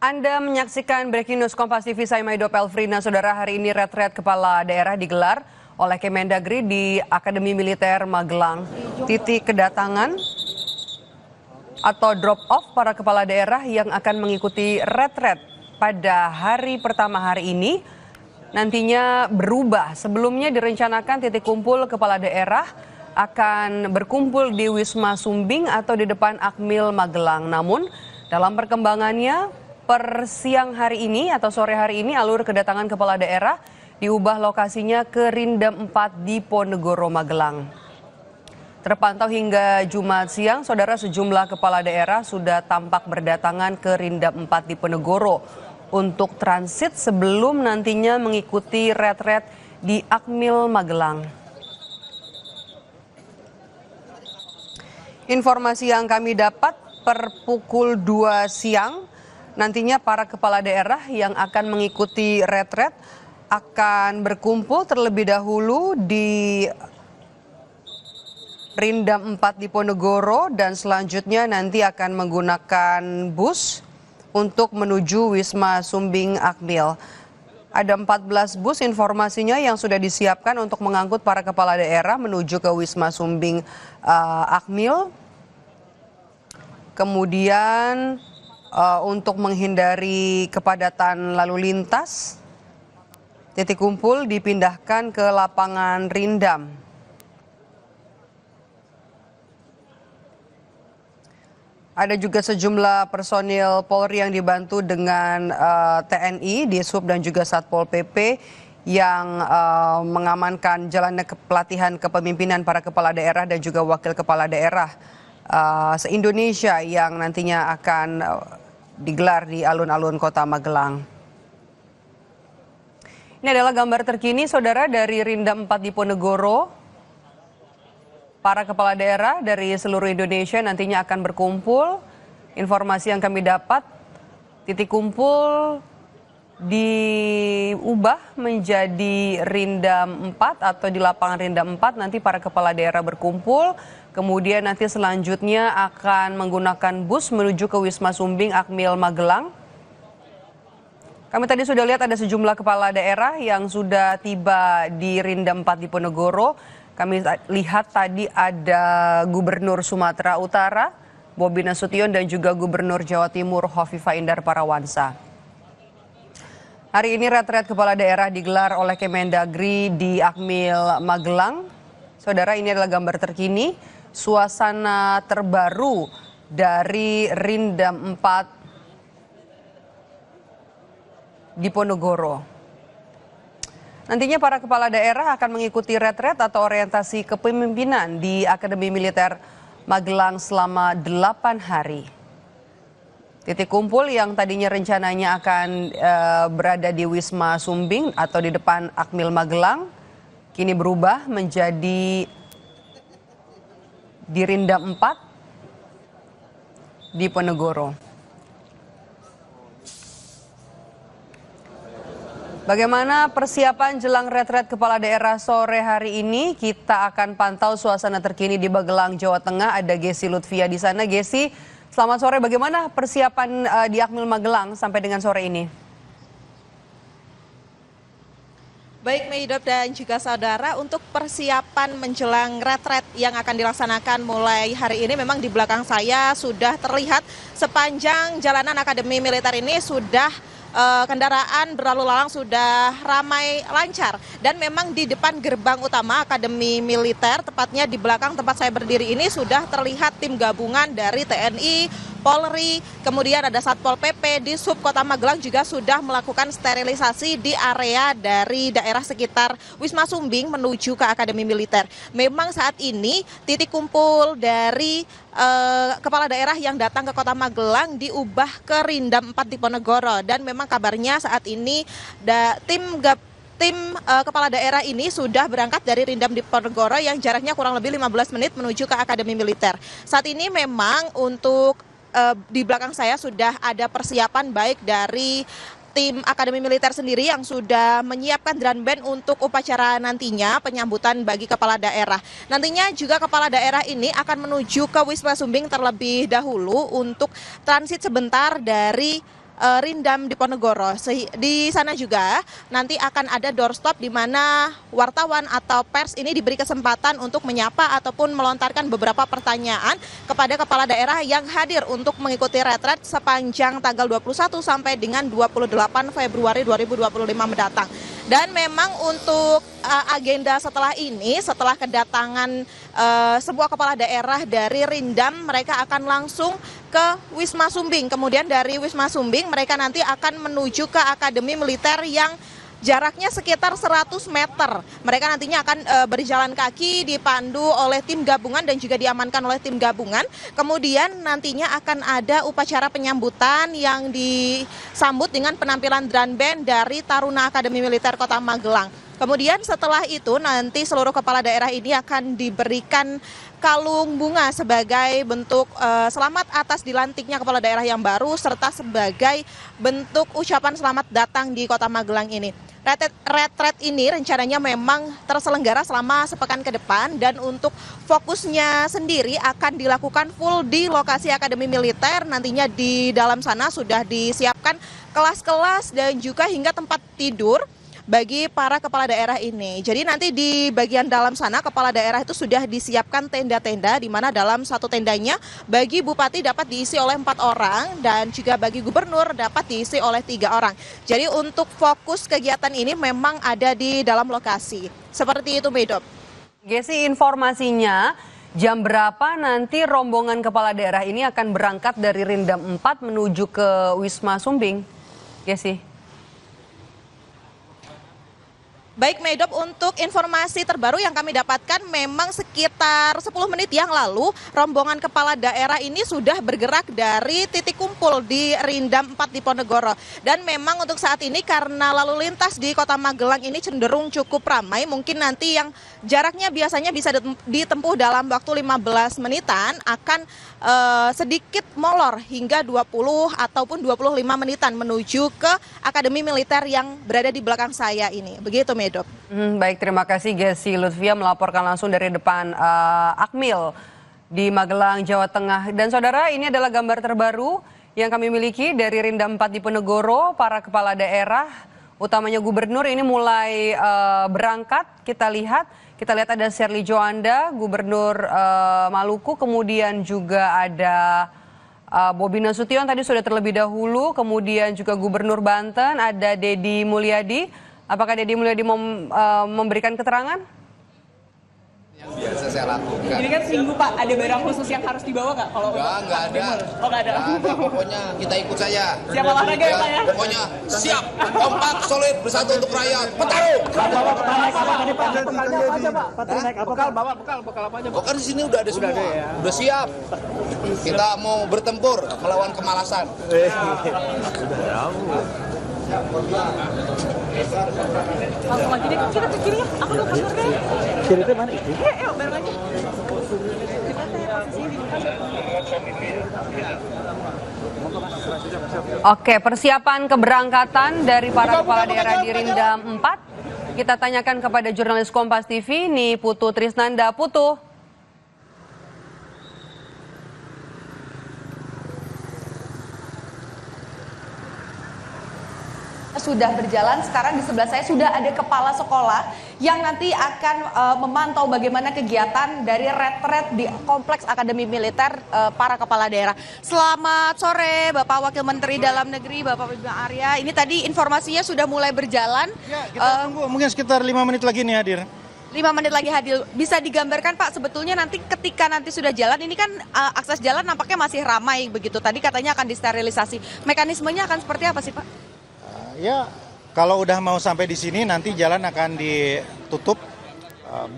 Anda menyaksikan Breaking News Kompas TV, saya Maido Pelfrina. Saudara, hari ini retret kepala daerah digelar oleh Kemendagri di Akademi Militer Magelang. Titik kedatangan atau drop off para kepala daerah yang akan mengikuti retret pada hari pertama hari ini nantinya berubah. Sebelumnya direncanakan titik kumpul kepala daerah akan berkumpul di Wisma Sumbing atau di depan Akmil Magelang. Namun dalam perkembangannya per siang hari ini atau sore hari ini alur kedatangan kepala daerah diubah lokasinya ke Rindam 4 di Ponegoro Magelang. Terpantau hingga Jumat siang, saudara, sejumlah kepala daerah sudah tampak berdatangan ke Rindam 4 di Ponegoro untuk transit sebelum nantinya mengikuti retret di Akmil Magelang. Informasi yang kami dapat per pukul 2 siang, nantinya para kepala daerah yang akan mengikuti retret akan berkumpul terlebih dahulu di Rindam 4 di Ponegoro dan selanjutnya nanti akan menggunakan bus untuk menuju Wisma Sumbing Akmil. Ada 14 bus informasinya yang sudah disiapkan untuk mengangkut para kepala daerah menuju ke Wisma Sumbing Akmil. Kemudian untuk menghindari kepadatan lalu lintas, titik kumpul dipindahkan ke lapangan Rindam. Ada juga sejumlah personil Polri yang dibantu dengan TNI, Dishub dan juga Satpol PP yang mengamankan jalannya pelatihan kepemimpinan para kepala daerah dan juga wakil kepala daerah se-Indonesia yang nantinya akan digelar di alun-alun Kota Magelang. Ini adalah gambar terkini, saudara, dari Rindam 4 di Ponegoro. Para kepala daerah dari seluruh Indonesia nantinya akan berkumpul. Informasi yang kami dapat, titik kumpul diubah menjadi Rindam 4 atau di lapangan Rindam 4. Nanti para kepala daerah berkumpul. Kemudian nanti selanjutnya akan menggunakan bus menuju ke Wisma Sumbing Akmil Magelang. Kami tadi sudah lihat ada sejumlah kepala daerah yang sudah tiba di Rindam 4 di Ponegoro. Kami lihat tadi ada Gubernur Sumatera Utara, Bobi Nasution, dan juga Gubernur Jawa Timur, Hovifah Indar Parawansa. Hari ini retret kepala daerah digelar oleh Kemendagri di Akmil Magelang. Saudara, ini adalah gambar terkini, suasana terbaru dari Rindam 4 di Ponegoro. Nantinya para kepala daerah akan mengikuti retret atau orientasi kepemimpinan di Akademi Militer Magelang selama 8 hari. Titik kumpul yang tadinya rencananya akan berada di Wisma Sumbing atau di depan Akmil Magelang, kini berubah menjadi di Rindam 4 di Ponegoro. Bagaimana persiapan jelang retret kepala daerah sore hari ini? Kita akan pantau suasana terkini di Magelang, Jawa Tengah. Ada Gesi Lutfia di sana. Gesi, selamat sore. Bagaimana persiapan di Akmil Magelang sampai dengan sore ini? Baik, Meidop dan juga saudara, untuk persiapan menjelang retret yang akan dilaksanakan mulai hari ini, memang di belakang saya sudah terlihat sepanjang jalanan Akademi Militer ini sudah kendaraan berlalu lalang sudah ramai lancar, dan memang di depan gerbang utama Akademi Militer, tepatnya di belakang tempat saya berdiri ini, sudah terlihat tim gabungan dari TNI, Polri, kemudian ada Satpol PP, Dishub Kota Magelang juga sudah melakukan sterilisasi di area dari daerah sekitar Wisma Sumbing menuju ke Akademi Militer. Memang saat ini titik kumpul dari kepala daerah yang datang ke Kota Magelang diubah ke Rindam 4 di Ponegoro, dan memang kabarnya saat ini tim kepala daerah ini sudah berangkat dari Rindam di Ponegoro yang jaraknya kurang lebih 15 menit menuju ke Akademi Militer. Saat ini memang untuk di belakang saya sudah ada persiapan baik dari tim Akademi Militer sendiri yang sudah menyiapkan drum band untuk upacara nantinya penyambutan bagi kepala daerah. Nantinya juga kepala daerah ini akan menuju ke Wisma Sumbing terlebih dahulu untuk transit sebentar dari Rindam Diponegoro. Di sana juga nanti akan ada doorstop di mana wartawan atau pers ini diberi kesempatan untuk menyapa ataupun melontarkan beberapa pertanyaan kepada kepala daerah yang hadir untuk mengikuti retret sepanjang tanggal 21 sampai dengan 28 Februari 2025 mendatang. Dan memang untuk agenda setelah ini, setelah kedatangan sebuah kepala daerah dari Rindam, mereka akan langsung ke Wisma Sumbing. Kemudian dari Wisma Sumbing mereka nanti akan menuju ke Akademi Militer yang jaraknya sekitar 100 meter. Mereka nantinya akan berjalan kaki dipandu oleh tim gabungan dan juga diamankan oleh tim gabungan. Kemudian nantinya akan ada upacara penyambutan yang disambut dengan penampilan drum band dari Taruna Akademi Militer Kota Magelang. Kemudian setelah itu nanti seluruh kepala daerah ini akan diberikan kalung bunga sebagai bentuk selamat atas dilantiknya kepala daerah yang baru serta sebagai bentuk ucapan selamat datang di Kota Magelang ini. Retret ini rencananya memang terselenggara selama sepekan ke depan dan untuk fokusnya sendiri akan dilakukan full di lokasi Akademi Militer. Nantinya di dalam sana sudah disiapkan kelas-kelas dan juga hingga tempat tidur bagi para kepala daerah ini. Jadi nanti di bagian dalam sana kepala daerah itu sudah disiapkan tenda-tenda di mana dalam satu tendanya bagi bupati dapat diisi oleh 4 orang dan juga bagi gubernur dapat diisi oleh 3 orang. Jadi untuk fokus kegiatan ini memang ada di dalam lokasi. Seperti itu, Medop. Gesi, informasinya jam berapa nanti rombongan kepala daerah ini akan berangkat dari Rindam 4 menuju ke Wisma Sumbing? Gesi. Baik, Medop, untuk informasi terbaru yang kami dapatkan memang sekitar 10 menit yang lalu rombongan kepala daerah ini sudah bergerak dari titik kumpul di Rindam 4 Diponegoro. Dan memang untuk saat ini karena lalu lintas di Kota Magelang ini cenderung cukup ramai, mungkin nanti yang jaraknya biasanya bisa ditempuh dalam waktu 15 menitan akan sedikit molor hingga 20 ataupun 25 menitan menuju ke Akademi Militer yang berada di belakang saya ini. Begitu, Medop. Baik, terima kasih Gesi Lutfia melaporkan langsung dari depan Akmil di Magelang, Jawa Tengah. Dan saudara, ini adalah gambar terbaru yang kami miliki dari Rindam 4 Diponegoro. Para kepala daerah, utamanya gubernur ini mulai berangkat. Kita lihat ada Sherly Joanda, gubernur Maluku, kemudian juga ada Bobi Nasution tadi sudah terlebih dahulu, kemudian juga gubernur Banten ada Deddy Mulyadi. Apakah Deddy Mulyadi mau memberikan keterangan? Yang biasa saya lakukan. Ini kan Minggu, Pak, ada barang khusus yang harus dibawa nggak? Kalau nggak ada. Oh, nggak ada. Pokoknya kita ikut saja. Siap olahraga ya, Pak ya? Pokoknya siap, kompak, solid, bersatu untuk rakyat. Petarung. Bawa bekal naik apa tadi, Pak? Bekalnya apa aja, Pak? Pak, naik apa? Bekal apa aja? Kan di sini udah ada semua. Udah siap. Kita mau bertempur melawan kemalasan. Langsung lagi deh, kita ke kiri ya. Aku mau ke kiri. Kiri itu mana itu? Yuk, bareng lagi. Oke, persiapan keberangkatan dari para kepala daerah di Rindam 4. Kita tanyakan kepada jurnalis Kompas TV, nih Putu Trisnanda. Putu. Sudah berjalan, sekarang di sebelah saya sudah ada kepala sekolah yang nanti akan memantau bagaimana kegiatan dari retret di Kompleks Akademi Militer para kepala daerah. Selamat sore Bapak Wakil Menteri Dalam Negeri, Bapak Bima Arya. Ini tadi informasinya sudah mulai berjalan. Ya, kita tunggu mungkin sekitar 5 menit lagi nih hadir. 5 menit lagi hadir. Bisa digambarkan Pak, sebetulnya nanti ketika nanti sudah jalan, ini kan akses jalan nampaknya masih ramai begitu. Tadi katanya akan disterilisasi. Mekanismenya akan seperti apa sih Pak? Ya, kalau udah mau sampai di sini nanti jalan akan ditutup,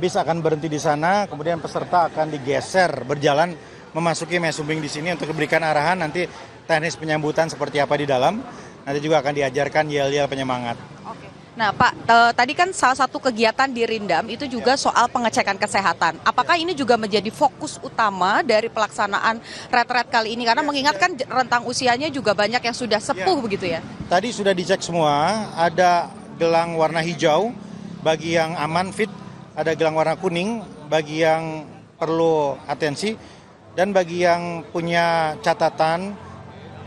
bis akan berhenti di sana, kemudian peserta akan digeser berjalan memasuki Mesumbing di sini untuk diberikan arahan nanti teknis penyambutan seperti apa di dalam. Nanti juga akan diajarkan yel-yel penyemangat. Oke. Nah Pak, tadi kan salah satu kegiatan di Rindam itu juga soal pengecekan kesehatan. Apakah ini juga menjadi fokus utama dari pelaksanaan retret kali ini? Karena mengingatkan rentang usianya juga banyak yang sudah sepuh begitu ya? Tadi sudah dicek semua, ada gelang warna hijau bagi yang aman, fit, ada gelang warna kuning bagi yang perlu atensi, dan bagi yang punya catatan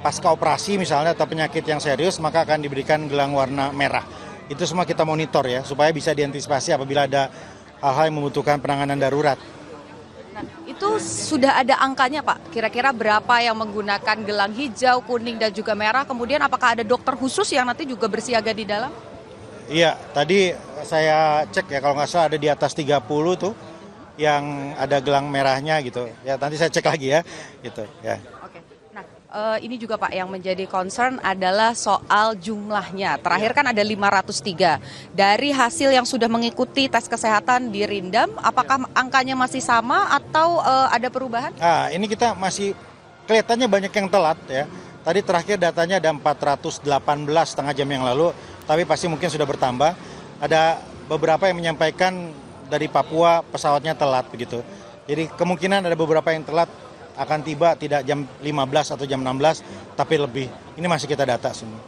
pasca operasi misalnya atau penyakit yang serius, maka akan diberikan gelang warna merah. Itu semua kita monitor ya, supaya bisa diantisipasi apabila ada hal-hal yang membutuhkan penanganan darurat. Itu sudah ada angkanya Pak, kira-kira berapa yang menggunakan gelang hijau, kuning, dan juga merah, kemudian apakah ada dokter khusus yang nanti juga bersiaga di dalam? Iya, tadi saya cek ya, kalau nggak salah ada di atas 30 tuh yang ada gelang merahnya gitu. Ya nanti saya cek lagi ya, gitu ya. Oke. Nah, ini juga Pak yang menjadi concern adalah soal jumlahnya. Terakhir kan ada 503. Dari hasil yang sudah mengikuti tes kesehatan di Rindam, apakah angkanya masih sama atau ada perubahan? Nah, ini kita masih kelihatannya banyak yang telat ya. Tadi terakhir datanya ada 418 setengah jam yang lalu, tapi pasti mungkin sudah bertambah. Ada beberapa yang menyampaikan dari Papua pesawatnya telat begitu. Jadi kemungkinan ada beberapa yang telat akan tiba tidak jam 15 atau jam 16, tapi lebih. Ini masih kita data semua.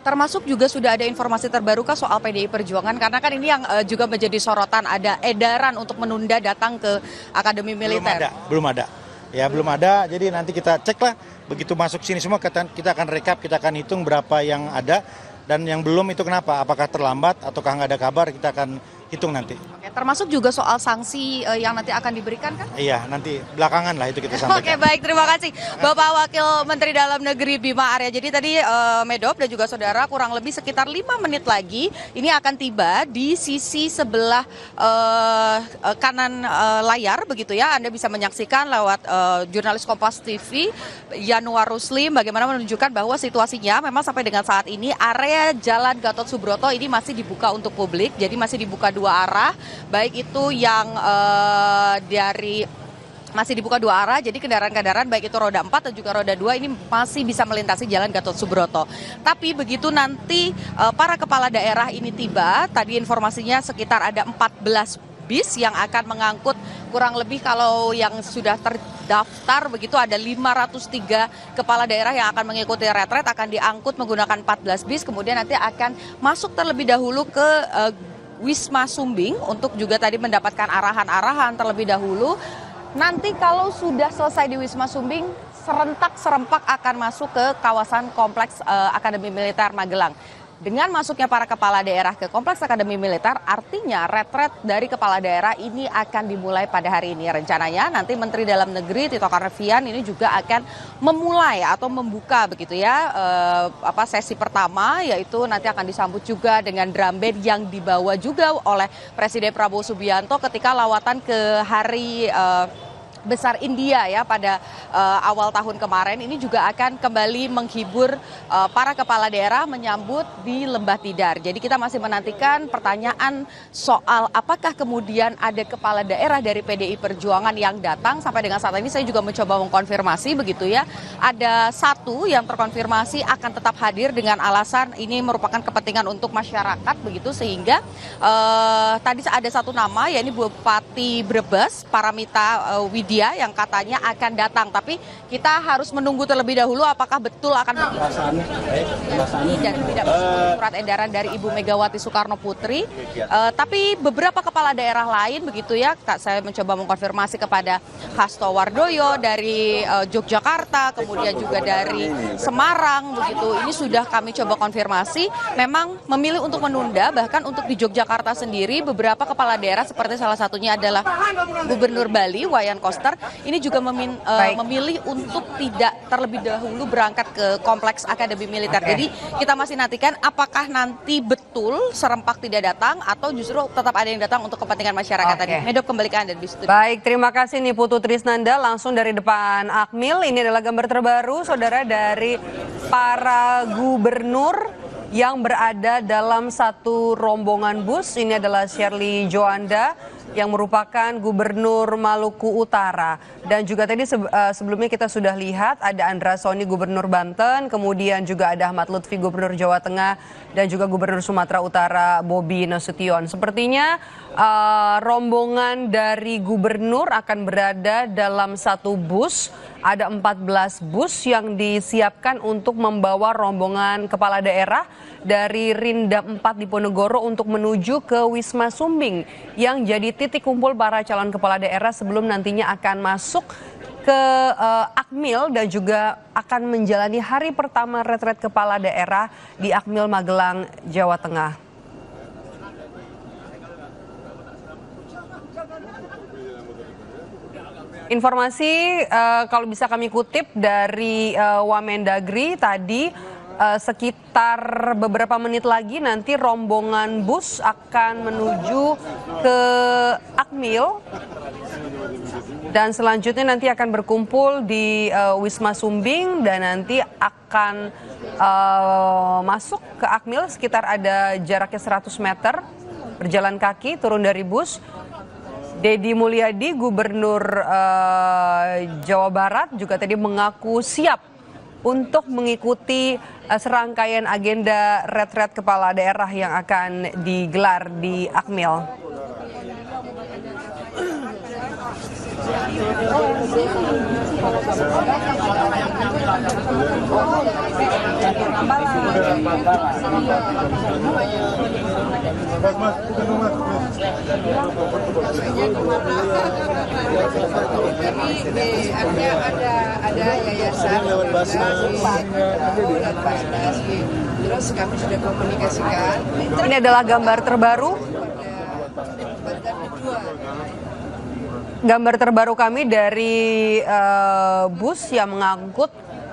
Termasuk juga sudah ada informasi terbarukah soal PDI Perjuangan? Karena kan ini yang juga menjadi sorotan, ada edaran untuk menunda datang ke Akademi Militer. Belum ada. Ya belum ada, jadi nanti kita cek lah. Begitu masuk sini semua kita akan rekap, kita akan hitung berapa yang ada. Dan yang belum itu kenapa? Apakah terlambat ataukah nggak ada kabar, kita akan hitung nanti. Oke, termasuk juga soal sanksi yang nanti akan diberikan kan? Iya, nanti belakangan lah itu kita sampaikan. Oke, baik, terima kasih Bapak Wakil Menteri Dalam Negeri Bima Arya. Jadi tadi Medop dan juga saudara kurang lebih sekitar 5 menit lagi ini akan tiba di sisi sebelah kanan layar begitu ya. Anda bisa menyaksikan lewat jurnalis Kompas TV Yanuar Ruslim bagaimana menunjukkan bahwa situasinya memang sampai dengan saat ini area Jalan Gatot Subroto ini masih dibuka untuk publik. Jadi masih dibuka dua arah, baik itu yang masih dibuka dua arah, jadi kendaraan-kendaraan baik itu roda 4 dan juga roda 2 ini masih bisa melintasi Jalan Gatot Subroto. Tapi begitu nanti para kepala daerah ini tiba, tadi informasinya sekitar ada 14 bis yang akan mengangkut kurang lebih kalau yang sudah terdaftar begitu ada 503 kepala daerah yang akan mengikuti retret akan diangkut menggunakan 14 bis, kemudian nanti akan masuk terlebih dahulu ke Wisma Sumbing untuk juga tadi mendapatkan arahan-arahan terlebih dahulu. Nanti kalau sudah selesai di Wisma Sumbing, serempak akan masuk ke kawasan kompleks Akademi Militer Magelang. Dengan masuknya para kepala daerah ke kompleks Akademi Militer, artinya retret dari kepala daerah ini akan dimulai pada hari ini. Rencananya nanti Menteri Dalam Negeri Tito Karnavian ini juga akan memulai atau membuka begitu ya sesi pertama, yaitu nanti akan disambut juga dengan drum band yang dibawa juga oleh Presiden Prabowo Subianto ketika lawatan ke hari besar India ya pada awal tahun kemarin. Ini juga akan kembali menghibur para kepala daerah menyambut di Lembah Tidar. Jadi kita masih menantikan pertanyaan soal apakah kemudian ada kepala daerah dari PDI Perjuangan yang datang. Sampai dengan saat ini saya juga mencoba mengkonfirmasi begitu ya. Ada satu yang terkonfirmasi akan tetap hadir dengan alasan ini merupakan kepentingan untuk masyarakat begitu, sehingga tadi ada satu nama yakni Bupati Brebes Paramita Widya yang katanya akan datang, tapi kita harus menunggu terlebih dahulu apakah betul akan dan tidak surat edaran dari Ibu Megawati Soekarno Putri. Tapi beberapa kepala daerah lain begitu ya, saya mencoba mengkonfirmasi kepada Hasto Wardoyo dari Yogyakarta, kemudian juga dari Semarang begitu. Ini sudah kami coba konfirmasi, memang memilih untuk menunda. Bahkan untuk di Yogyakarta sendiri beberapa kepala daerah seperti salah satunya adalah Gubernur Bali Wayan Koster ini juga memilih untuk tidak terlebih dahulu berangkat ke kompleks Akademi Militer. Jadi kita masih nantikan apakah nanti betul serempak tidak datang atau justru tetap ada yang datang untuk kepentingan masyarakat tadi. Medok kembali ke Anda di studio. Baik, terima kasih nih Putu Trisnanda langsung dari depan Akmil. Ini adalah gambar terbaru saudara dari para gubernur yang berada dalam satu rombongan bus. Ini adalah Shirley Joanda yang merupakan Gubernur Maluku Utara. Dan juga tadi sebelumnya kita sudah lihat ada Andra Soni Gubernur Banten, kemudian juga ada Ahmad Lutfi Gubernur Jawa Tengah, dan juga Gubernur Sumatera Utara Bobi Nasution. Sepertinya rombongan dari gubernur akan berada dalam satu bus. Ada 14 bus yang disiapkan untuk membawa rombongan kepala daerah dari Rindam 4 Diponegoro untuk menuju ke Wisma Sumbing yang jadi titik kumpul para calon kepala daerah sebelum nantinya akan masuk ke Akmil dan juga akan menjalani hari pertama retret kepala daerah di Akmil Magelang, Jawa Tengah. Informasi kalau bisa kami kutip dari Wamendagri tadi, sekitar beberapa menit lagi nanti rombongan bus akan menuju ke Akmil dan selanjutnya nanti akan berkumpul di Wisma Sumbing dan nanti akan masuk ke Akmil sekitar ada jaraknya 100 meter berjalan kaki turun dari bus. Deddy Mulyadi, Gubernur Jawa Barat juga tadi mengaku siap untuk mengikuti serangkaian agenda retret kepala daerah yang akan digelar di Akmil. Ada yayasan terus kami sudah komunikasikan. Ini adalah gambar terbaru. Gambar terbaru kami dari bus yang mengangkut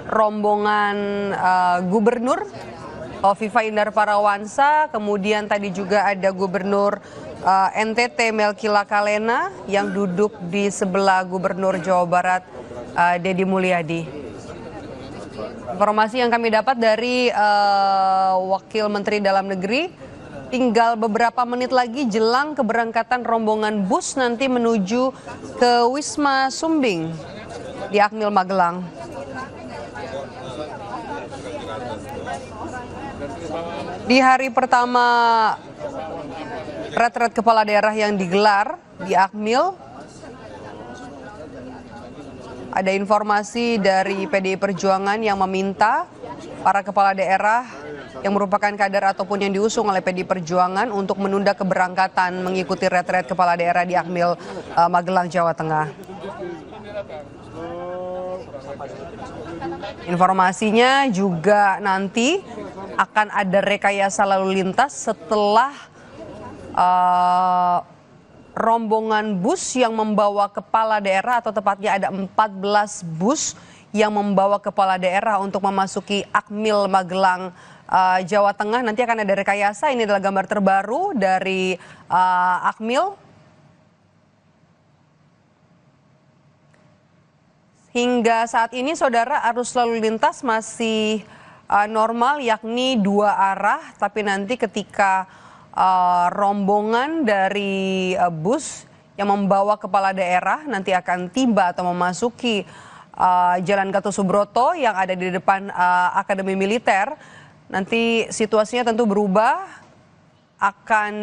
rombongan Gubernur Hovifa Indar Parawansa, kemudian tadi juga ada Gubernur NTT Melki Lakalena yang duduk di sebelah Gubernur Jawa Barat Deddy Mulyadi. Informasi yang kami dapat dari Wakil Menteri Dalam Negeri, tinggal beberapa menit lagi jelang keberangkatan rombongan bus nanti menuju ke Wisma Sumbing di Akmil Magelang. Di hari pertama retret kepala daerah yang digelar di Akmil, ada informasi dari PDI Perjuangan yang meminta para kepala daerah yang merupakan kader ataupun yang diusung oleh PDI Perjuangan untuk menunda keberangkatan mengikuti retret kepala daerah di Akmil Magelang, Jawa Tengah. Informasinya juga nanti akan ada rekayasa lalu lintas setelah rombongan bus yang membawa kepala daerah, atau tepatnya ada 14 bus yang membawa kepala daerah untuk memasuki Akmil Magelang, Jawa Tengah. Nanti akan ada rekayasa. Ini adalah gambar terbaru dari Akmil. Hingga saat ini saudara, arus lalu lintas masih normal, yakni 2 arah, tapi nanti ketika rombongan dari bus yang membawa kepala daerah nanti akan tiba atau memasuki Jalan Gatot Subroto yang ada di depan Akademi Militer, nanti situasinya tentu berubah, akan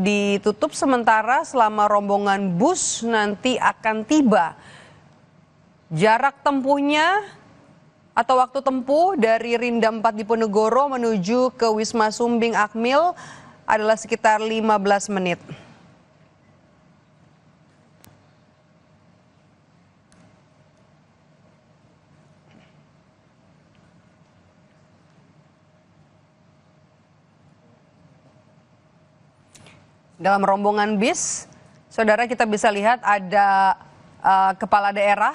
ditutup sementara selama rombongan bus nanti akan tiba. Jarak tempuhnya atau waktu tempuh dari Rinda 4 Diponegoro menuju ke Wisma Sumbing Akmil adalah sekitar 15 menit. Dalam rombongan bis, saudara, kita bisa lihat ada kepala daerah,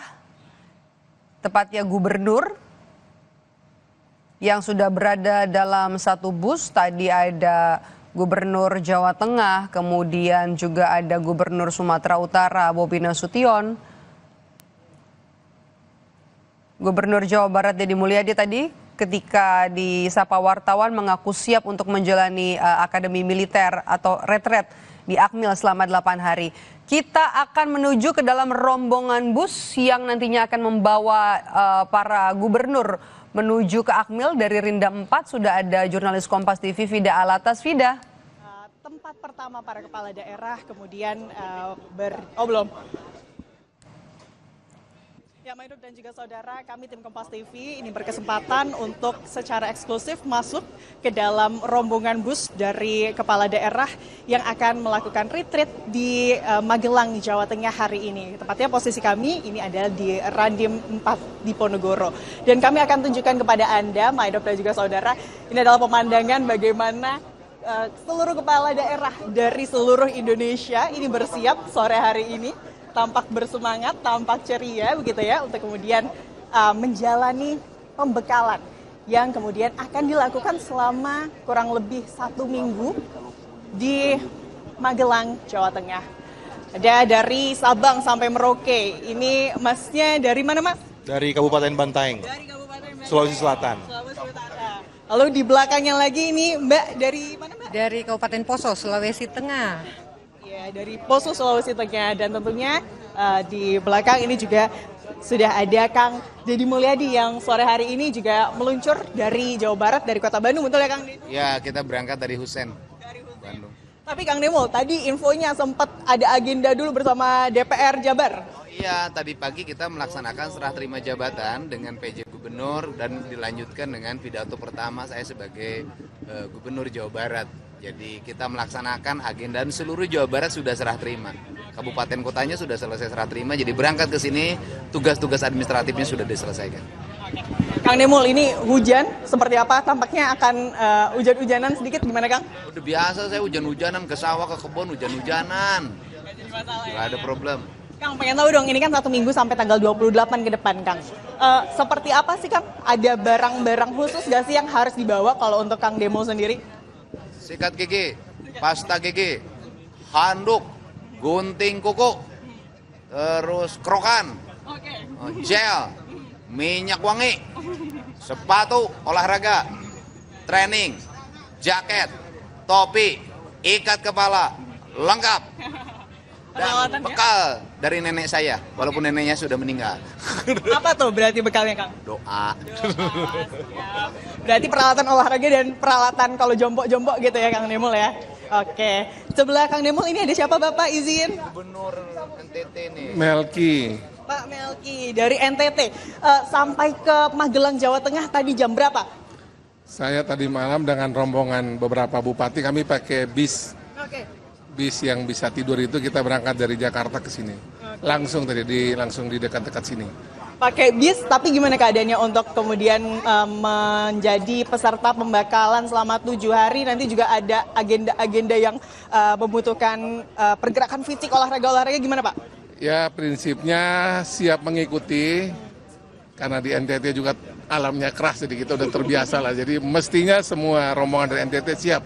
tepatnya gubernur, yang sudah berada dalam satu bus. Tadi ada Gubernur Jawa Tengah, kemudian juga ada Gubernur Sumatera Utara Bobi Nasution, Gubernur Jawa Barat Deddy Mulyadi tadi ketika disapa wartawan mengaku siap untuk menjalani Akademi Militer atau retret di Akmil selama 8 hari. Kita akan menuju ke dalam rombongan bus yang nantinya akan membawa para gubernur menuju ke Akmil. Dari Rinda 4 sudah ada jurnalis Kompas TV Vida Alatas. Vida. Tempat pertama para kepala daerah kemudian belum. Ya, Maidop dan juga saudara, kami tim Kompas TV ini berkesempatan untuk secara eksklusif masuk ke dalam rombongan bus dari kepala daerah yang akan melakukan retreat di Magelang, Jawa Tengah hari ini. Tepatnya posisi kami ini adalah di Randim 4 di Ponorogo. Dan kami akan tunjukkan kepada Anda, Maidop dan juga saudara, ini adalah pemandangan bagaimana seluruh kepala daerah dari seluruh Indonesia ini bersiap sore hari ini. Tampak bersemangat, tampak ceria begitu ya untuk kemudian menjalani pembekalan yang kemudian akan dilakukan selama kurang lebih 1 minggu di Magelang, Jawa Tengah. Ada dari Sabang sampai Merauke. Ini masnya dari mana, Mas? Dari Kabupaten Bantaeng, Dari Kabupaten Bantaeng, Sulawesi Selatan. Sulawesi Utara. Lalu di belakangnya lagi ini Mbak dari mana, Mbak? Dari Kabupaten Poso, Sulawesi Tengah. Ya, dari Poso, Sulawesi Tengah. Dan tentunya di belakang ini juga sudah ada Kang Deddy Mulyadi yang sore hari ini juga meluncur dari Jawa Barat, dari kota Bandung. Betul ya, Kang Deddy? Ya, kita berangkat dari Husen, Bandung. Tapi Kang Demul, tadi infonya sempat ada agenda dulu bersama DPR Jabar. Oh iya, tadi pagi kita melaksanakan serah terima jabatan dengan PJ Gubernur dan dilanjutkan dengan pidato pertama saya sebagai Gubernur Jawa Barat. Jadi kita melaksanakan agenda dan seluruh Jawa Barat sudah serah terima. Kabupaten kotanya sudah selesai serah terima, jadi berangkat ke sini tugas-tugas administratifnya sudah diselesaikan. Kang Demul, ini hujan seperti apa? Tampaknya akan hujan-hujanan sedikit, gimana Kang? Udah biasa saya hujan-hujanan, ke sawah, ke kebun hujan-hujanan. Gak ada problem. Kang, pengen tahu dong, ini kan 1 minggu sampai tanggal 28 ke depan, Kang. Seperti apa sih, Kang? Ada barang-barang khusus gak sih yang harus dibawa kalau untuk Kang Demul sendiri? Sikat gigi, pasta gigi, handuk, gunting kuku, terus krokan, gel, minyak wangi, sepatu olahraga, training, jaket, topi, ikat kepala, lengkap. Dan bekal dari nenek saya, walaupun neneknya sudah meninggal. Apa tuh berarti bekalnya, Kang? Doa. Berarti peralatan olahraga dan peralatan kalau jombok-jombok gitu ya, Kang Demul ya? Oke. Sebelah Kang Demul ini ada siapa, Bapak? Izin. Gubernur NTT nih. Melki. Pak Melki dari NTT. Sampai ke Magelang, Jawa Tengah tadi jam berapa? Saya tadi malam dengan rombongan beberapa bupati kami pakai bis. Oke. Bis yang bisa tidur itu kita berangkat dari Jakarta ke sini. Langsung langsung di dekat-dekat sini. Pakai bis, tapi gimana keadaannya untuk kemudian menjadi peserta pembekalan selama 7 hari? Nanti juga ada agenda-agenda yang membutuhkan pergerakan fisik, olahraga gimana, Pak? Ya prinsipnya siap mengikuti, karena di NTT juga alamnya keras, jadi kita udah terbiasa lah. Jadi mestinya semua rombongan dari NTT siap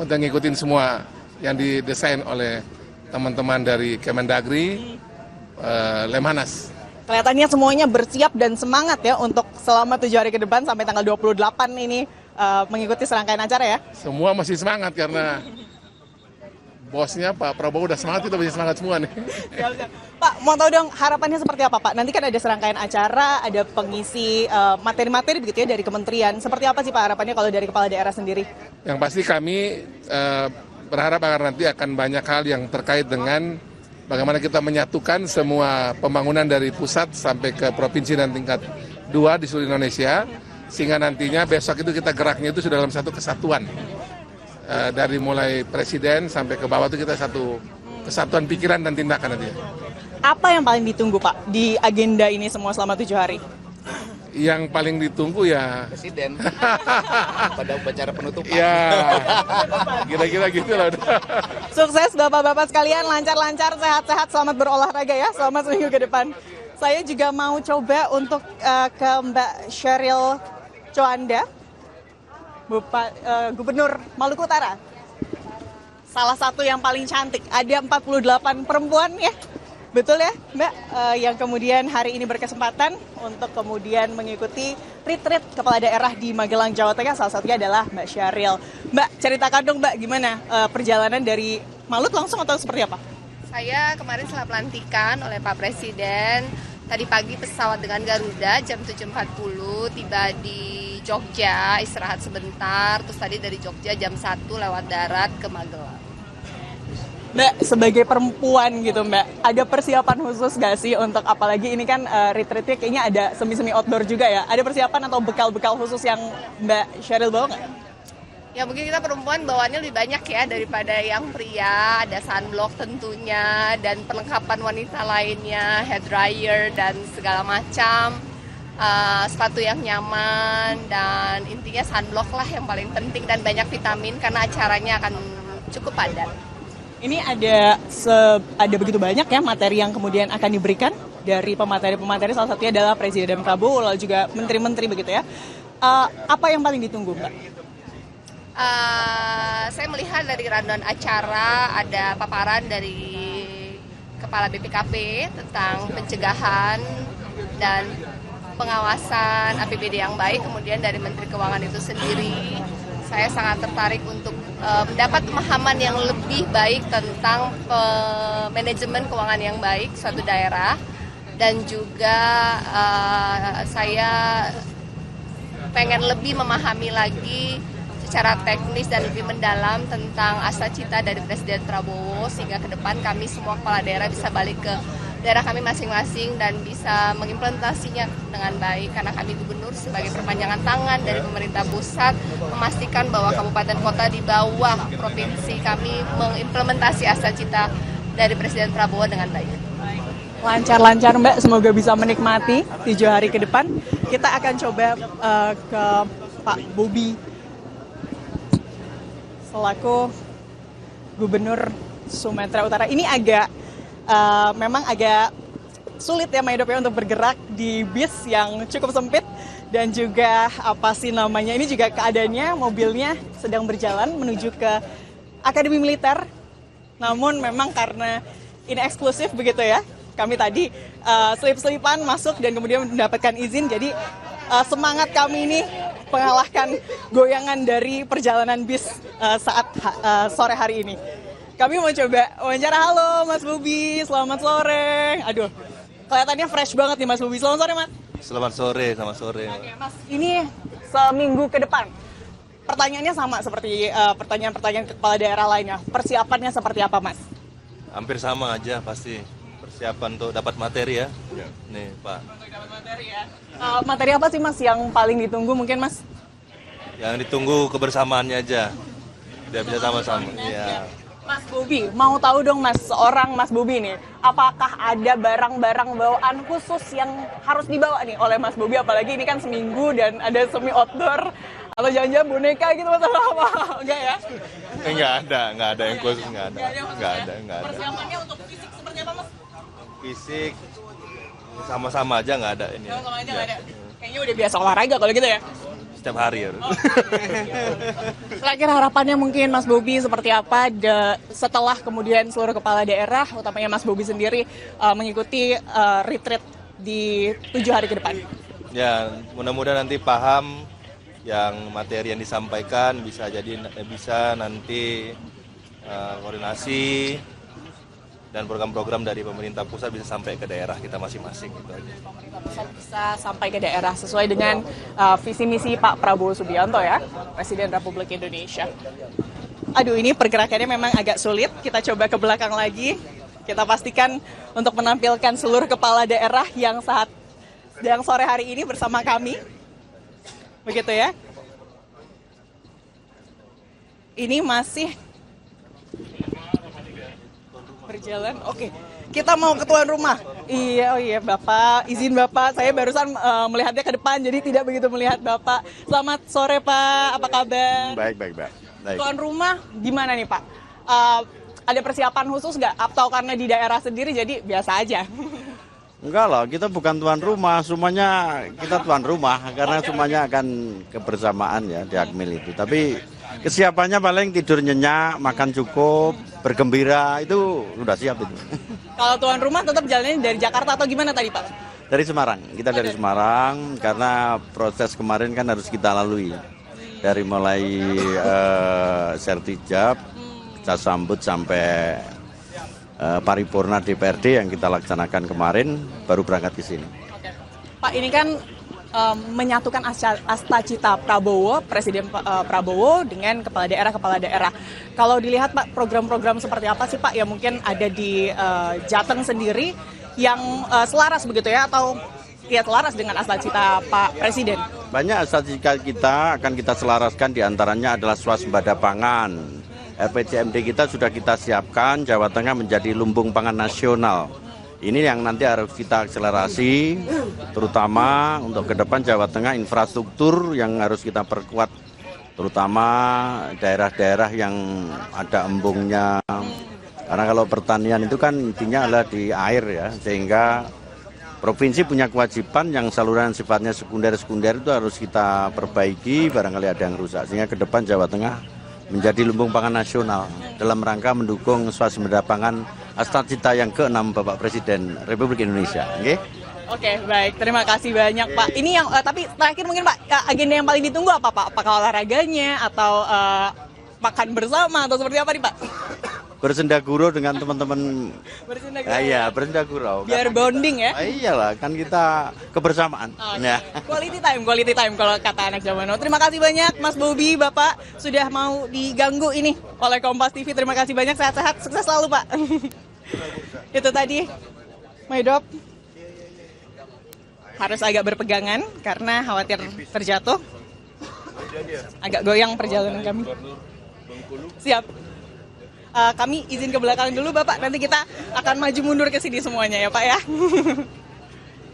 untuk ngikutin semua yang didesain oleh teman-teman dari Kemendagri, Lemhanas. Kelihatannya semuanya bersiap dan semangat ya untuk selama 7 hari ke depan sampai tanggal 28 ini mengikuti serangkaian acara ya? Semua masih semangat karena bosnya Pak Prabowo udah semangat, kita masih semangat semua nih. Pak, mau tahu dong harapannya seperti apa, Pak? Nanti kan ada serangkaian acara, ada pengisi materi-materi begitu ya dari kementerian. Seperti apa sih Pak harapannya kalau dari kepala daerah sendiri? Yang pasti kami berharap agar nanti akan banyak hal yang terkait dengan bagaimana kita menyatukan semua pembangunan dari pusat sampai ke provinsi dan tingkat 2 di seluruh Indonesia, sehingga nantinya besok itu kita geraknya itu sudah dalam satu kesatuan. Dari mulai presiden sampai ke bawah itu kita satu kesatuan pikiran dan tindakan nanti. Apa yang paling ditunggu Pak di agenda ini semua selama 7 hari? Yang paling ditunggu ya Presiden pada upacara penutupan. Ya, kira-kira gitu lah. Sukses Bapak-Bapak sekalian, lancar-lancar, sehat-sehat, selamat berolahraga ya selama seminggu ke depan. Saya juga mau coba untuk ke Mbak Sheryl Coanda, Gubernur Maluku Utara. Salah satu yang paling cantik, ada 48 perempuan ya. Betul ya Mbak, yang kemudian hari ini berkesempatan untuk kemudian mengikuti retreat kepala daerah di Magelang, Jawa Tengah. Salah satunya adalah Mbak Sheryl. Mbak, ceritakan dong Mbak, gimana perjalanan dari Malut langsung atau seperti apa? Saya kemarin setelah pelantikan oleh Pak Presiden, tadi pagi pesawat dengan Garuda jam 7.40, tiba di Jogja, istirahat sebentar, terus tadi dari Jogja jam 1 lewat darat ke Magelang. Mbak, sebagai perempuan gitu Mbak, ada persiapan khusus nggak sih untuk, apalagi ini kan retreatnya kayaknya ada semi-semi outdoor juga ya, ada persiapan atau bekal-bekal khusus yang Mbak Sheryl bawa nggak? Ya mungkin kita perempuan bawaannya lebih banyak ya daripada yang pria, ada sunblock tentunya, dan perlengkapan wanita lainnya, hair dryer dan segala macam, sepatu yang nyaman, dan intinya sunblock lah yang paling penting, dan banyak vitamin karena acaranya akan cukup padat. Ini ada begitu banyak ya materi yang kemudian akan diberikan dari pemateri-pemateri, salah satunya adalah Presiden Prabowo, lalu juga menteri-menteri begitu ya. Apa yang paling ditunggu Mbak? Saya melihat dari rundown acara ada paparan dari Kepala BPKP tentang pencegahan dan pengawasan APBD yang baik, kemudian dari Menteri Keuangan itu sendiri. Saya sangat tertarik untuk mendapat pemahaman yang lebih baik tentang manajemen keuangan yang baik suatu daerah, dan juga saya pengen lebih memahami lagi secara teknis dan lebih mendalam tentang asa cita dari Presiden Prabowo, sehingga ke depan kami semua kepala daerah bisa balik ke daerah kami masing-masing dan bisa mengimplementasinya dengan baik, karena kami gubernur sebagai perpanjangan tangan dari pemerintah pusat memastikan bahwa kabupaten kota di bawah provinsi kami mengimplementasi asa cita dari Presiden Prabowo dengan baik. Lancar-lancar Mbak, semoga bisa menikmati 7 hari ke depan. Kita akan coba ke Pak Bobi selaku Gubernur Sumatera Utara. Ini memang agak sulit ya Maidop ya untuk bergerak di bis yang cukup sempit, dan juga ini juga keadaannya mobilnya sedang berjalan menuju ke Akademi Militer. Namun memang karena ini eksklusif begitu ya, kami tadi selip-selipan masuk dan kemudian mendapatkan izin, jadi semangat kami ini mengalahkan goyangan dari perjalanan bis saat sore hari ini. Kami mau coba wawancara. Halo Mas Bobi, selamat sore. Aduh, kelihatannya fresh banget nih Mas Bobi. Selamat sore Mas. Selamat sore. Oke, Mas, ini seminggu ke depan. Pertanyaannya sama seperti pertanyaan-pertanyaan kepala daerah lainnya. Persiapannya seperti apa Mas? Hampir sama aja pasti. Persiapan untuk dapat materi ya. Nih Pak. Materi apa sih Mas yang paling ditunggu mungkin Mas? Yang ditunggu kebersamaannya aja. Biar bisa sama-sama. Ya. Mas Bobi, mau tahu dong Mas, seorang Mas Bobi nih, apakah ada barang-barang bawaan khusus yang harus dibawa nih oleh Mas Bobi, apalagi ini kan seminggu dan ada semi outdoor, atau jangan-jangan boneka gitu Mas, apa? Enggak ya? Enggak ada yang khusus, enggak ada. Persiapannya untuk fisik seperti apa Mas? Fisik sama-sama aja, enggak ada ini. Sama-sama aja enggak ada. Kayaknya udah biasa olahraga kalau gitu ya. Setiap hari ya. Terakhir harapannya mungkin Mas Bobi seperti apa setelah kemudian seluruh kepala daerah, utamanya Mas Bobi sendiri mengikuti retreat di 7 hari ke depan? Ya, mudah-mudahan nanti paham yang materi yang disampaikan, bisa nanti koordinasi dan program-program dari pemerintah pusat bisa sampai ke daerah kita masing-masing gitu aja. Pemerintah pusat bisa sampai ke daerah sesuai dengan visi misi Pak Prabowo Subianto ya, Presiden Republik Indonesia. Aduh, ini pergerakannya memang agak sulit. Kita coba ke belakang lagi. Kita pastikan untuk menampilkan seluruh kepala daerah yang sore hari ini bersama kami. Begitu ya. Ini masih berjalan. Oke, kita mau ke tuan rumah. Iya Bapak, izin Bapak, saya barusan melihatnya ke depan, jadi tidak begitu melihat Bapak. Selamat sore Pak, apa kabar? Baik. Tuan rumah gimana nih Pak? Ada persiapan khusus nggak? Atau karena di daerah sendiri jadi biasa aja? Enggak lah, kita bukan tuan rumah, semuanya kita tuan rumah, karena semuanya akan kebersamaan ya di Akmil itu. Tapi kesiapannya paling tidur nyenyak, makan cukup, bergembira, itu udah siap itu. Kalau tuan rumah tetap jalannya dari Jakarta atau gimana tadi Pak? Dari Semarang, kita dari Semarang, karena proses kemarin kan harus kita lalui. Dari mulai sertijab, kita sambut sampai paripurna DPRD yang kita laksanakan kemarin, baru berangkat ke sini. Pak, ini kan menyatukan asta cita Prabowo, Presiden Prabowo dengan kepala daerah. Kalau dilihat Pak, program-program seperti apa sih Pak yang mungkin ada di Jateng sendiri yang selaras begitu ya, atau ya selaras dengan asta cita Pak Presiden? Banyak asta cita kita akan kita selaraskan, diantaranya adalah swasembada pangan. RPJMD kita sudah kita siapkan, Jawa Tengah menjadi lumbung pangan nasional. Ini yang nanti harus kita akselerasi, terutama untuk ke depan Jawa Tengah infrastruktur yang harus kita perkuat, terutama daerah-daerah yang ada embungnya. Karena kalau pertanian itu kan intinya adalah di air ya, sehingga provinsi punya kewajiban yang saluran sifatnya sekunder-sekunder itu harus kita perbaiki, barangkali ada yang rusak. Sehingga ke depan Jawa Tengah menjadi lumbung pangan nasional dalam rangka mendukung swasembada pangan asta cita yang ke-6 Bapak Presiden Republik Indonesia. Oke, baik. Terima kasih banyak Pak. Ini yang tapi terakhir mungkin Pak, agenda yang paling ditunggu apa Pak? Apakah olahraganya atau makan bersama atau seperti apa nih Pak? Bersenda gurau dengan teman-teman. Bersenda gurau. Iya, bersenda gurau. Biar bonding ya. Iyalah, kan kita kebersamaan. Ya. Quality time kalau kata anak zaman now. Terima kasih banyak Mas Bobi, Bapak sudah mau diganggu ini oleh Kompas TV. Terima kasih banyak, sehat-sehat, sukses selalu Pak. Itu tadi, Maidop harus agak berpegangan karena khawatir terjatuh. Agak goyang perjalanan kami. Siap. Kami izin ke belakang dulu Bapak, nanti kita akan maju mundur ke sini semuanya ya Pak ya.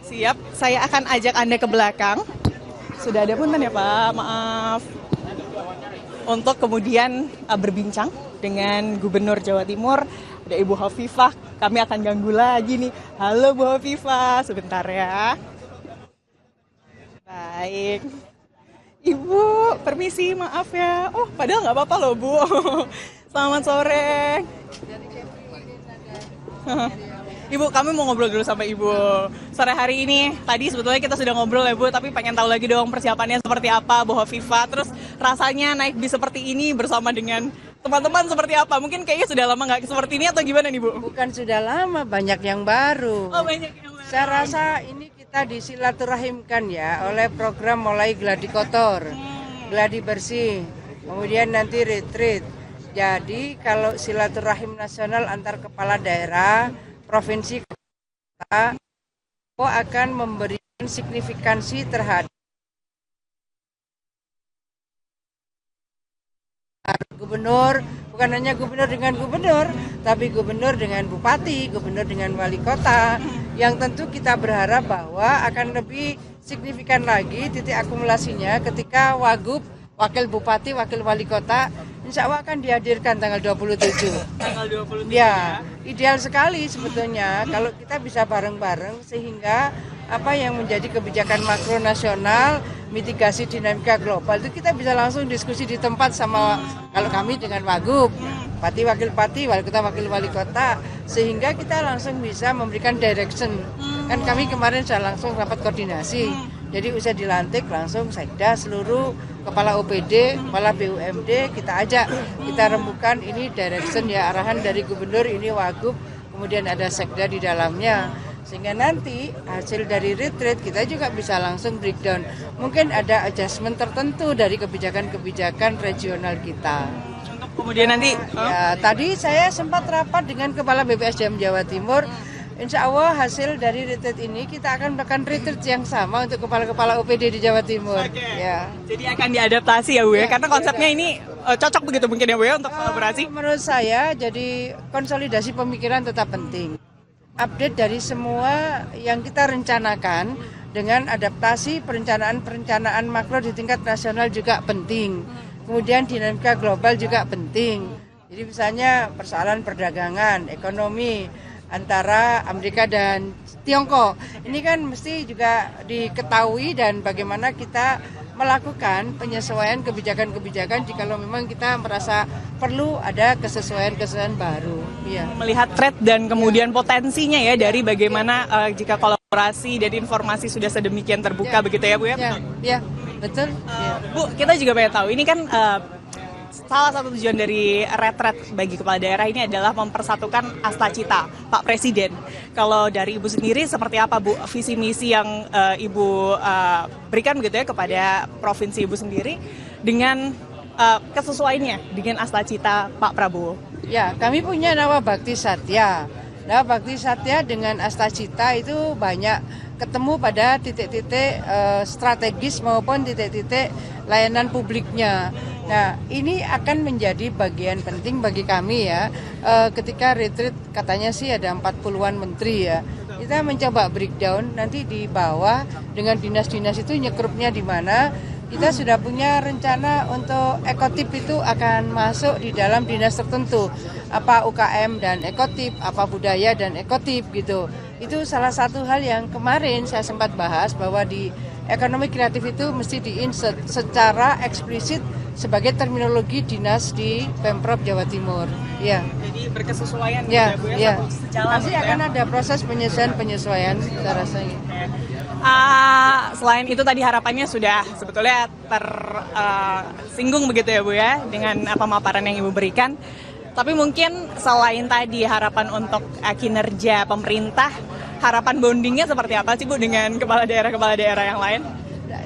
Siap, saya akan ajak Anda ke belakang. Sudah ada punten ya Pak, maaf. Untuk kemudian berbincang dengan Gubernur Jawa Timur, ada Ibu Hovifah. Kami akan ganggu lagi nih. Halo Bu Hovifah, sebentar ya. Baik. Ibu, permisi, maaf ya. Oh, padahal nggak apa-apa loh Bu. Selamat sore. Ibu, kami mau ngobrol dulu sama Ibu. Sore hari ini, tadi sebetulnya kita sudah ngobrol ya Bu, tapi pengen tahu lagi dong persiapannya seperti apa, Bu Hovifah. Terus rasanya naik bis seperti ini bersama dengan teman-teman seperti apa? Mungkin kayaknya sudah lama nggak seperti ini atau gimana nih Bu? Bukan sudah lama, banyak yang baru. Oh, banyak yang baru. Saya rasa ini kita disilaturahimkan ya oleh program mulai gladi kotor, gladi bersih, kemudian nanti retreat. Jadi kalau silaturahim nasional antar kepala daerah, provinsi, kota, akan memberikan signifikansi terhadap gubernur, bukan hanya gubernur dengan gubernur, tapi gubernur dengan bupati, gubernur dengan wali kota, yang tentu kita berharap bahwa akan lebih signifikan lagi titik akumulasinya ketika wagub, wakil bupati, wakil wali kota, insya Allah akan dihadirkan tanggal 27. Tanggal 27 ya, ideal sekali sebetulnya kalau kita bisa bareng-bareng sehingga apa yang menjadi kebijakan makro nasional, mitigasi dinamika global itu kita bisa langsung diskusi di tempat sama kalau kami dengan wagub, bupati, wakil bupati, wali kota, wakil wali kota, sehingga kita langsung bisa memberikan direction. Kan kami kemarin sudah langsung rapat koordinasi. Jadi usai dilantik langsung sekda seluruh kepala OPD, kepala BUMD kita ajak, kita rembukan ini direction ya, arahan dari gubernur, ini wagub, kemudian ada sekda di dalamnya. Sehingga nanti hasil dari retreat kita juga bisa langsung breakdown. Mungkin ada adjustment tertentu dari kebijakan-kebijakan regional kita. Untuk kemudian nanti ya, tadi saya sempat rapat dengan Kepala BPSDM Jawa Timur. Insya Allah hasil dari retreat ini kita akan melakukan retreat yang sama untuk kepala-kepala OPD di Jawa Timur. Ya. Jadi akan diadaptasi ya Bu ya, karena konsepnya ini cocok begitu mungkin ya Bu ya untuk kolaborasi. Menurut saya jadi konsolidasi pemikiran tetap penting. Update dari semua yang kita rencanakan dengan adaptasi perencanaan makro di tingkat nasional juga penting. Kemudian dinamika global juga penting. Jadi misalnya persoalan perdagangan, ekonomi antara Amerika dan Tiongkok. Ini kan mesti juga diketahui dan bagaimana kita melakukan penyesuaian kebijakan-kebijakan jikalau memang kita merasa perlu ada kesesuaian-kesesuaian baru. Ya. Melihat threat dan kemudian potensinya ya dari bagaimana jika kolaborasi dan informasi sudah sedemikian terbuka begitu ya Bu ya? Ya, betul. Bu, kita juga pengen tahu ini kan salah satu tujuan dari retret bagi kepala daerah ini adalah mempersatukan asta cita Pak Presiden. Kalau dari Ibu sendiri seperti apa Bu visi misi yang Ibu berikan begitu ya kepada provinsi Ibu sendiri dengan kesesuaiannya dengan asta cita Pak Prabowo? Ya, kami punya Nawa Bakti Satya. Nawa Bakti Satya dengan asta cita itu banyak ketemu pada titik-titik strategis maupun titik-titik layanan publiknya. Nah, ini akan menjadi bagian penting bagi kami ya, ketika retreat katanya sih ada 40-an menteri ya. Kita mencoba breakdown nanti di bawah dengan dinas-dinas itu nyekrupnya di mana. Kita sudah punya rencana untuk ekotip itu akan masuk di dalam dinas tertentu. Apa UKM dan ekotip, apa budaya dan ekotip gitu. Itu salah satu hal yang kemarin saya sempat bahas bahwa di ekonomi kreatif itu mesti diinsert secara eksplisit sebagai terminologi dinas di Pemprov Jawa Timur. Ya. Jadi berkesesuaian ya, Bu ya. satu sejalan. Pasti akan ada proses penyesuaian saya rasa. Selain itu tadi harapannya sudah sebetulnya tersinggung begitu ya Bu ya dengan pemaparan yang Ibu berikan. Tapi mungkin selain tadi harapan untuk kinerja pemerintah, harapan bondingnya seperti apa sih Bu dengan kepala daerah yang lain?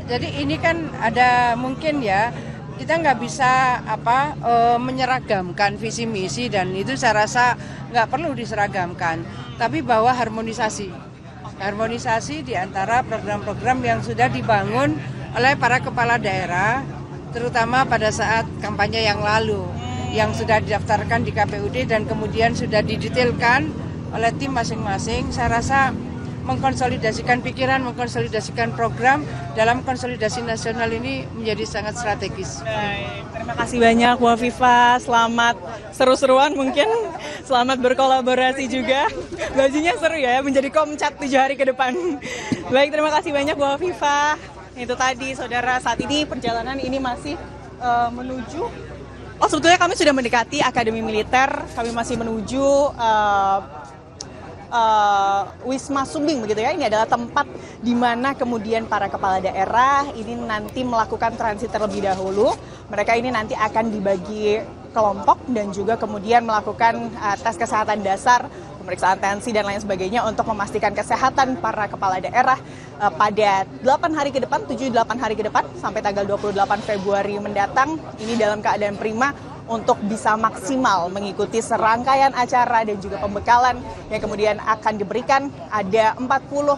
Jadi ini kan ada mungkin ya, kita nggak bisa menyeragamkan visi misi dan itu saya rasa nggak perlu diseragamkan. Tapi bahwa harmonisasi di antara program-program yang sudah dibangun oleh para kepala daerah, terutama pada saat kampanye yang lalu, yang sudah didaftarkan di KPUD dan kemudian sudah didetailkan oleh tim masing-masing. Saya rasa mengkonsolidasikan pikiran, mengkonsolidasikan program dalam konsolidasi nasional ini menjadi sangat strategis. Terima kasih banyak Bu Afifah, selamat seru-seruan mungkin, selamat berkolaborasi juga. Bajunya seru ya, menjadi komcat 7 hari ke depan. Baik, terima kasih banyak Bu Afifah. Itu tadi saudara, saat ini perjalanan ini masih menuju, sebetulnya kami sudah mendekati Akademi Militer, kami masih menuju Wisma Sumbing begitu ya. Ini adalah tempat di mana kemudian para kepala daerah ini nanti melakukan transit terlebih dahulu. Mereka ini nanti akan dibagi kelompok dan juga kemudian melakukan tes kesehatan dasar, pemeriksaan tensi dan lain sebagainya untuk memastikan kesehatan para kepala daerah pada 8 hari ke depan, 7-8 hari ke depan sampai tanggal 28 Februari mendatang. Ini dalam keadaan prima untuk bisa maksimal mengikuti serangkaian acara dan juga pembekalan yang kemudian akan diberikan. Ada 40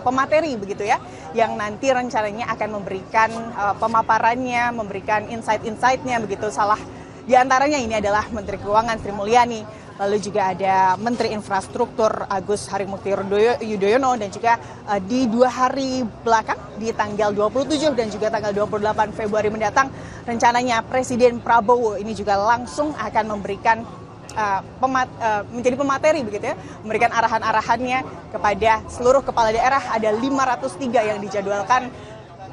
pemateri begitu ya, yang nanti rencananya akan memberikan pemaparannya, memberikan insight-insight-nya begitu. Salah di antaranya ini adalah Menteri Keuangan Sri Mulyani, lalu juga ada Menteri Infrastruktur Agus Harimurti Yudhoyono, dan juga di 2 hari belakang di tanggal 27 dan juga tanggal 28 Februari mendatang rencananya Presiden Prabowo ini juga langsung akan memberikan menjadi pemateri begitu ya, memberikan arahan-arahannya kepada seluruh kepala daerah. Ada 503 yang dijadwalkan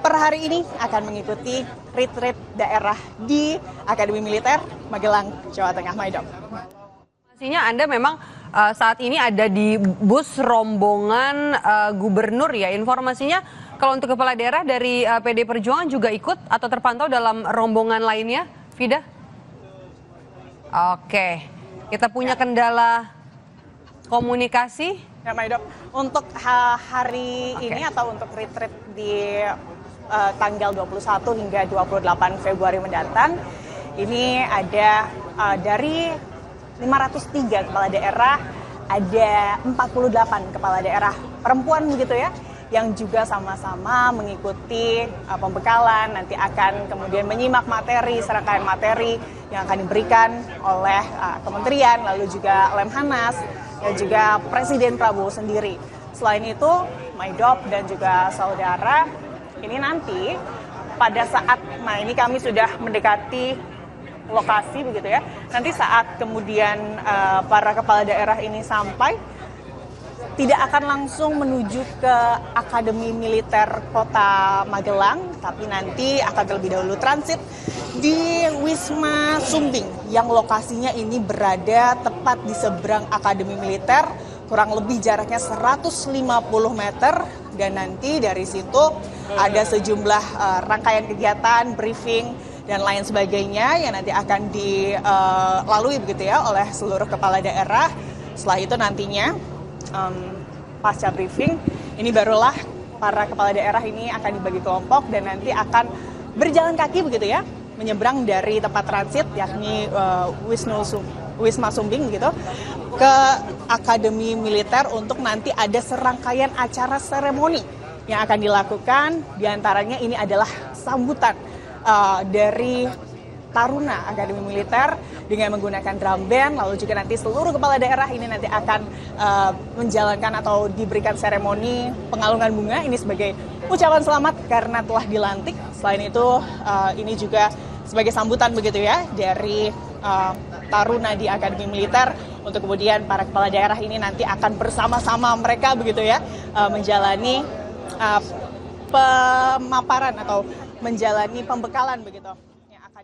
per hari ini akan mengikuti retreat daerah di Akademi Militer Magelang, Jawa Tengah. Maidop. Informasinya Anda memang saat ini ada di bus rombongan gubernur ya. Informasinya kalau untuk kepala daerah dari PD Perjuangan juga ikut atau terpantau dalam rombongan lainnya, Fida? Oke, kita punya kendala komunikasi. Ya, Maidop. Untuk hari ini atau untuk retreat di tanggal 21 hingga 28 Februari mendatang, ini ada dari 503 kepala daerah, ada 48 kepala daerah perempuan begitu ya, yang juga sama-sama mengikuti pembekalan, nanti akan kemudian menyimak materi, serangkaian materi yang akan diberikan oleh kementerian, lalu juga Lemhanas, dan juga Presiden Prabowo sendiri. Selain itu, Maidop dan juga saudara, ini nanti pada saat, ini kami sudah mendekati lokasi begitu ya. Nanti saat kemudian para kepala daerah ini sampai, tidak akan langsung menuju ke Akademi Militer Kota Magelang, tapi nanti akan terlebih dahulu transit di Wisma Sumbing yang lokasinya ini berada tepat di seberang Akademi Militer, kurang lebih jaraknya 150 meter, dan nanti dari situ ada sejumlah rangkaian kegiatan, briefing, dan lain sebagainya yang nanti akan dilalui begitu ya oleh seluruh kepala daerah. Setelah itu nantinya pasca briefing ini barulah para kepala daerah ini akan dibagi kelompok dan nanti akan berjalan kaki begitu ya, menyeberang dari tempat transit yakni Wisma Sumbing gitu ke Akademi Militer untuk nanti ada serangkaian acara seremoni yang akan dilakukan. Di antaranya ini adalah sambutan dari Taruna Akademi Militer dengan menggunakan drum band, lalu juga nanti seluruh kepala daerah ini nanti akan menjalankan atau diberikan seremoni pengalungan bunga ini sebagai ucapan selamat karena telah dilantik. Selain itu ini juga sebagai sambutan begitu ya dari Taruna di Akademi Militer untuk kemudian para kepala daerah ini nanti akan bersama-sama mereka begitu ya menjalani pemaparan atau menjalani pembekalan begitu yang akan